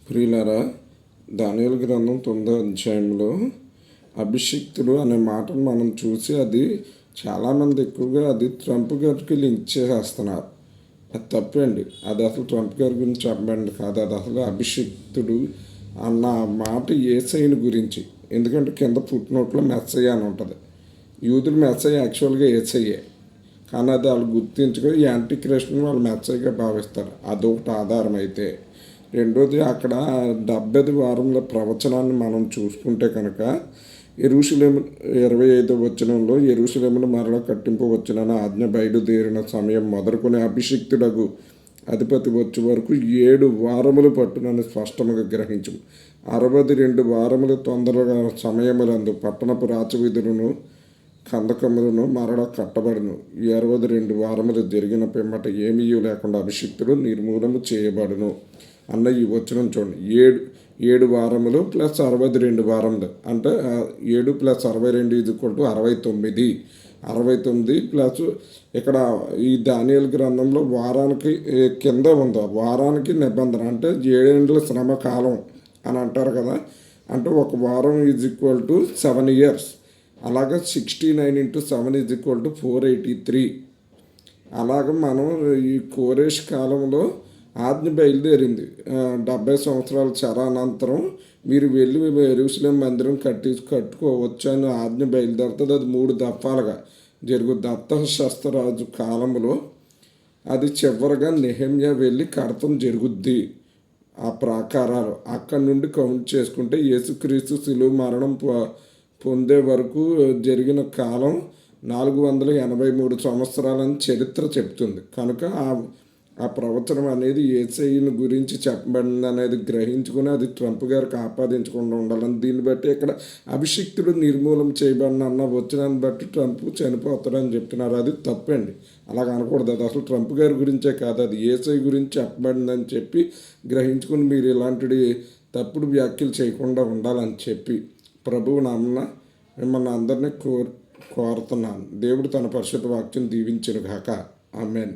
ప్రియులారా, దానియేలు గ్రంథం 9వ అధ్యాయంలో అభిషిక్తుడు అనే మాటను మనం చూసి అది చాలామంది ఎక్కువగా అది ట్రంప్ గారికి లింక్ చేసేస్తున్నారు. అది తప్పండి. అది అసలు ట్రంప్ గారి గురించి చెప్పండి కాదు, అది అసలు అభిషిక్తుడు అన్న మాట యేసయ్యని గురించి. ఎందుకంటే కింద ఫుట్నోట్లో మెస్సయ్య అని ఉంటుంది. యూదులు మెస్సయ్య యాక్చువల్గా యేసయ్యే, కానీ అది వాళ్ళు గుర్తించుకొని యాంటీ క్రిస్టియన్ వాళ్ళు మెస్సయ్యగా భావిస్తారు. అదొకటి ఆధారం. అయితే రెండోది, అక్కడ 70వ వారంలో ప్రవచనాన్ని మనం చూసుకుంటే కనుక యెరూషలేము 25వ వచనంలో యెరూషలేమును మరల కట్టింపవచ్చునని ఆజ్ఞ బయలుదేరిన సమయం మొదలుకొని అభిషిక్తుడగు అధిపతి వచ్చే వరకు 7 వారములు పట్టునని స్పష్టముగా గ్రహించు. 62 వారములు తొందరగా సమయములందు పట్టణపు రాచవీధులను కందకములను మరల కట్టబడును. ఈ 62 వారములు జరిగిన పిమ్మట ఏమీ లేకుండా అభిషిక్తుడు నిర్మూలము చేయబడును అన్న ఈ వచనం చూడండి. 7 వారములు ప్లస్ 62 వారములు అంటే 7 + 62 = 69 ప్లస్ ఇక్కడ ఈ దానియేలు గ్రంథంలో వారానికి కింద ఉందో వారానికి నిబంధన అంటే 7 ఏళ్ళ శ్రమ కాలం అని అంటారు కదా. అంటే ఒక వారం = 7 years. అలాగే 69 × 7 = 483. అలాగ మనం ఈ కోరేష్ కాలంలో ఆజ్ఞ బయలుదేరింది. 70 సంవత్సరాల చెరానంతరం మీరు వెళ్ళి యెరూషలేము మందిరం కట్టుకోవచ్చు అని ఆజ్ఞ బయలుదేరుతుంది. అది 3 దఫాలుగా జరుగుద్ది. అర్తహషస్త కాలంలో అది చివరిగా నెహెమ్యా వెళ్ళి కడతం జరుగుద్ది. ఆ ప్రాకారాలు అక్కడి నుండి కౌంట్ చేసుకుంటే యేసుక్రీస్తు శిలువ మరణం పొందే వరకు జరిగిన కాలం 483 సంవత్సరాలని చరిత్ర చెప్తుంది. కనుక ఆ ప్రవచనం అనేది యేసయ్యని గురించి చెప్పబడింది అనేది గ్రహించుకుని అది ట్రంప్ గారికి ఆపాదించకుండా ఉండాలని, దీన్ని బట్టి ఇక్కడ అభిషిక్తుడు నిర్మూలన చేయబడిన అన్న వచనాన్ని బట్టి ట్రంప్ చనిపోతాడని చెప్తున్నారు. అది తప్పండి. అలాగ అనకూడదు. అది అసలు ట్రంప్ గారి గురించే కాదు, అది యేసయ్య గురించి చెప్పబడిందని చెప్పి గ్రహించుకుని మీరు ఇలాంటి తప్పుడు వ్యాఖ్యలు చేయకుండా ఉండాలని చెప్పి ప్రభువు నామమున మిమ్మల్ని అందరినీ కోరుతున్నాను. దేవుడు తన పరిశుద్ధ వాక్యం దీవించును గాక. ఆమేన్.